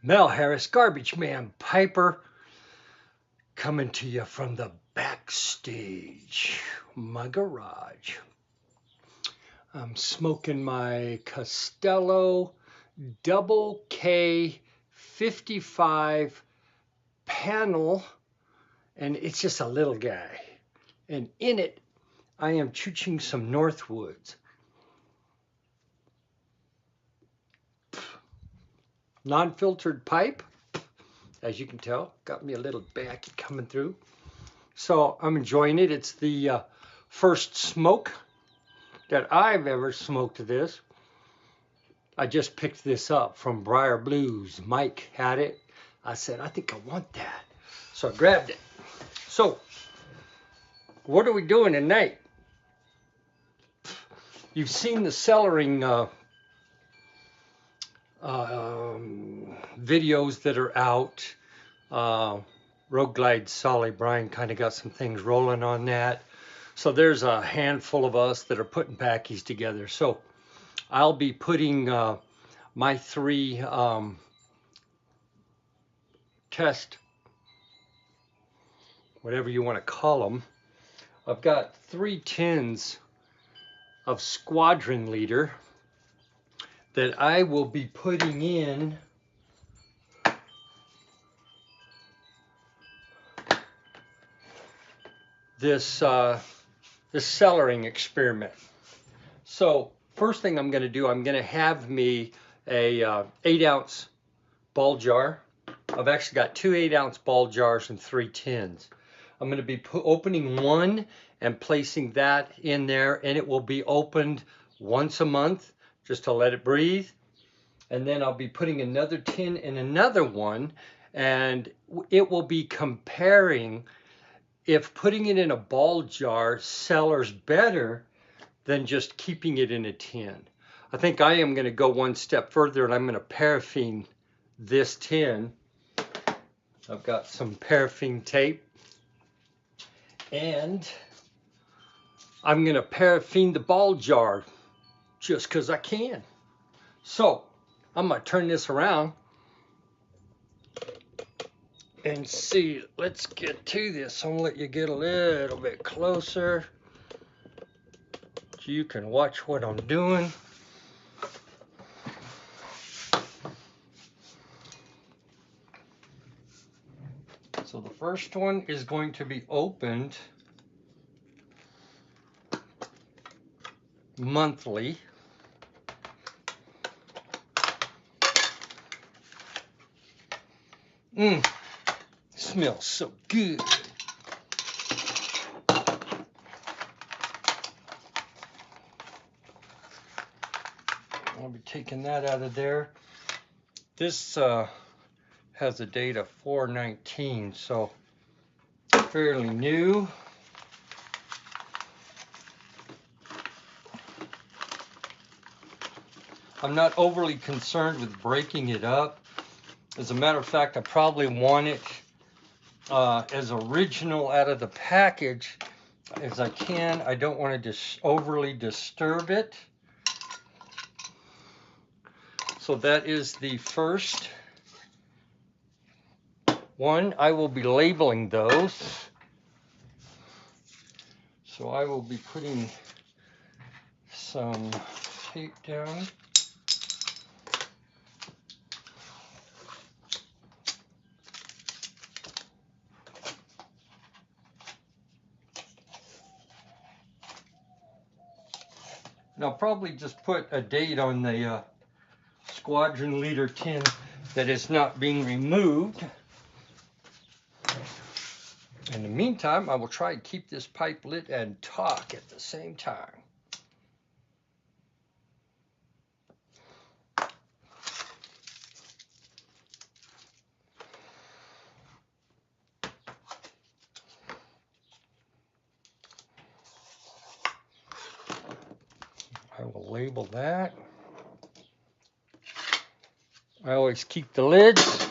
Mel Harris, Garbage Man Piper, coming to you from the backstage, my garage. I'm smoking my Costello Double K 55 panel, and it's just a little guy. And in it, I am chooching some Northwoods. Non-filtered pipe, as you can tell, got me a little backy coming through. So I'm enjoying it. It's the first smoke that I've ever smoked this. I just picked this up from Briar Blues. Mike had it. I said, I think I want that. So I grabbed it. So what are we doing tonight? You've seen the cellaring videos that are out. Road Glide Solly Brian kind of got some things rolling on that. So there's a handful of us that are putting packies together. So I'll be putting my three test, whatever you want to call them. I've got 3 tins of Squadron Leader that I will be putting in this cellaring experiment. So first thing I'm going to do, I'm going to have me a 8-ounce ball jar. I've actually got 2 8-ounce ball jars and 3 tins. I'm going to be opening one and placing that in there, and it will be opened once a month just to let it breathe. And then I'll be putting another tin in another one, and it will be comparing if putting it in a ball jar cellars better than just keeping it in a tin. I think I am going to go one step further, and I'm going to paraffin this tin. I've got some paraffin tape, and I'm going to paraffin the ball jar just because I can. So I'm going to turn this around and see. Let's get to this. I'm going to let you get a little bit closer so you can watch what I'm doing. So the first one is going to be opened monthly. Smells so good. I'll be taking that out of there. This has a date of 4/19, so fairly new. I'm not overly concerned with breaking it up. As a matter of fact, I probably want it as original out of the package as I can. I don't want to overly disturb it. So that is the first one. I will be labeling those. So I will be putting some tape down. And I'll probably just put a date on the Squadron Leader tin that is not being removed. In the meantime, I will try to keep this pipe lit and talk at the same time. I will label that. I always keep the lids.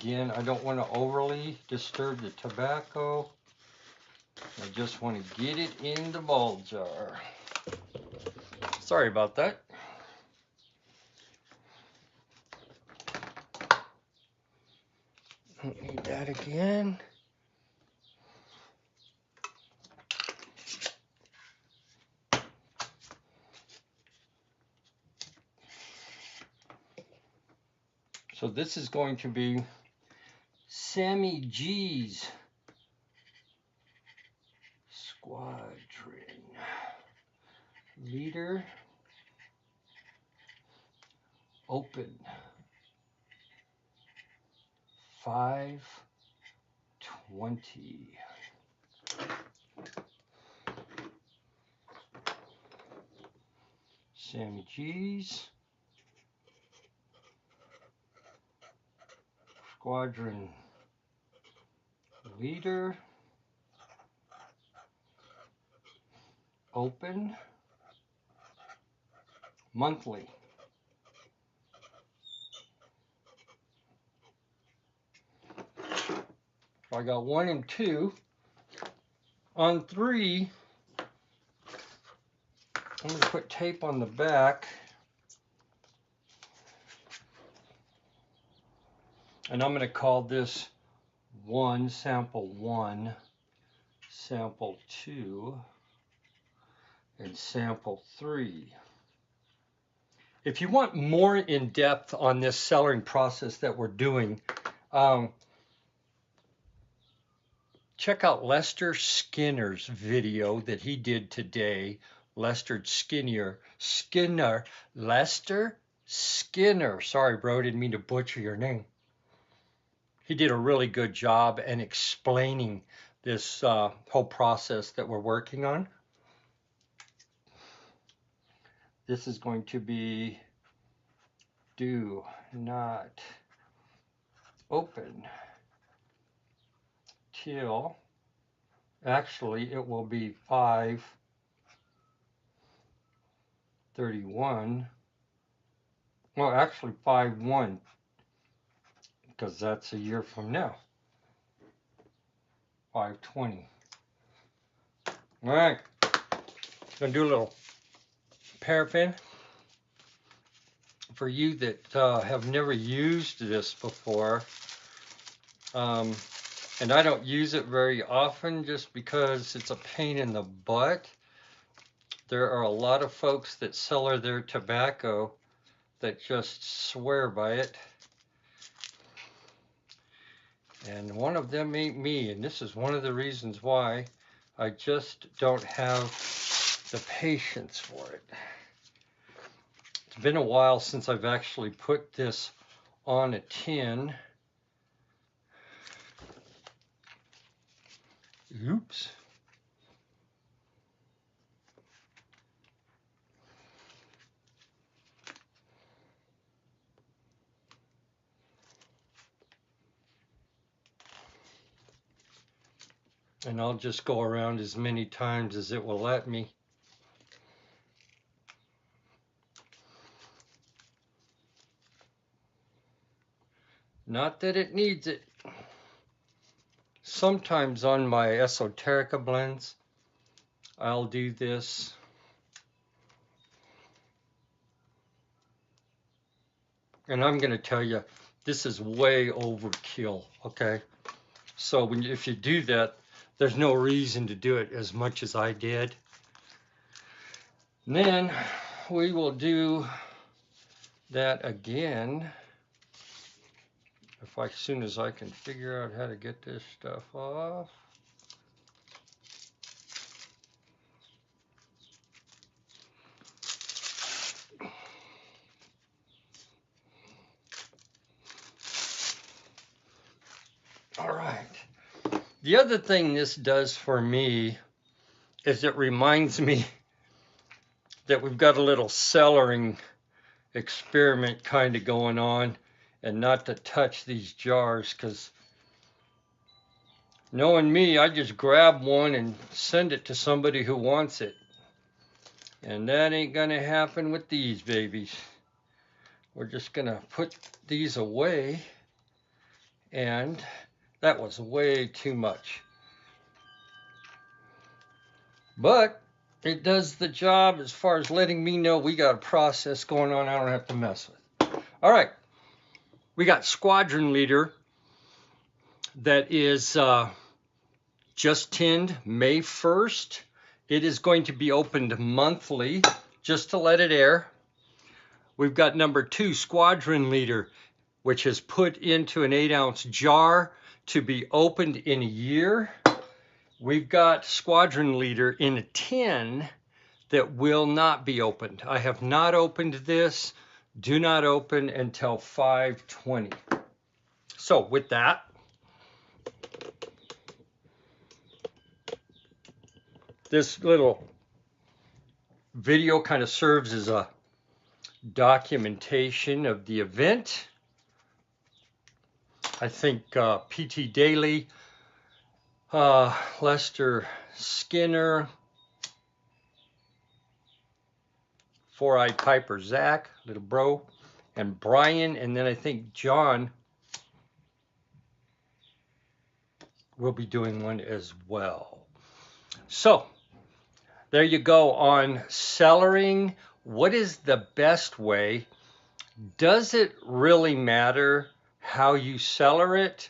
Again, I don't want to overly disturb the tobacco. I just want to get it in the ball jar. Sorry about that. Don't need that again. So this is going to be Sammy G's Squadron Leader Open 520. Sammy G's Squadron Leader Open monthly. I got 1 and 2. On 3, I'm going to put tape on the back. And I'm going to call this 1, sample 1, sample 2, and sample 3. If you want more in depth on this cellaring process that we're doing, check out Lester Skinner's video that he did today. Lester Skinner. Sorry, bro, didn't mean to butcher your name. He did a really good job in explaining this whole process that we're working on. This is going to be do not open till, actually it will be 5/31. Well, actually 5/1, because that's a year from now. 5/20. All right, gonna do a little paraffin. For you that have never used this before, and I don't use it very often just because it's a pain in the butt. There are a lot of folks that cellar their tobacco that just swear by it. And one of them ain't me, and this is one of the reasons why I just don't have the patience for it. It's been a while since I've actually put this on a tin. Oops. And I'll just go around as many times as it will let me. Not that it needs it. Sometimes on my Esoterica blends, I'll do this. And I'm going to tell you, this is way overkill, okay? So if you do that, there's no reason to do it as much as I did. And then we will do that again. As soon as I can figure out how to get this stuff off. All right. The other thing this does for me is it reminds me that we've got a little cellaring experiment kind of going on, and not to touch these jars, because knowing me, I just grab one and send it to somebody who wants it. And that ain't gonna happen with these babies. We're just gonna put these away And that was way too much. But it does the job as far as letting me know we got a process going on I don't have to mess with. All right. We got Squadron Leader that is just tinned May 1st. It is going to be opened monthly just to let it air. We've got number 2, Squadron Leader, which is put into an 8-ounce jar to be opened in a year. We've got Squadron Leader in a tin that will not be opened. I have not opened this. Do not open until 5/20. So with that, this little video kind of serves as a documentation of the event. I think PT Daly, Lester Skinner, Four-Eyed Piper Zach, little bro, and Brian, and then I think John will be doing one as well. So there you go on cellaring. What is the best way? Does it really matter how you cellar it?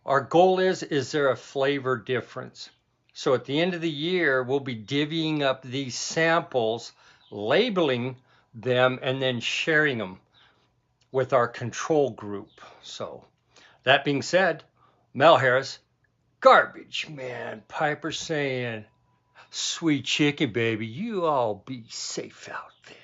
Our goal is there a flavor difference? So at the end of the year, we'll be divvying up these samples, labeling them, and then sharing them with our control group. So that being said, Mel Harris, Garbage Man Piper saying, sweet chicken baby, you all be safe out there.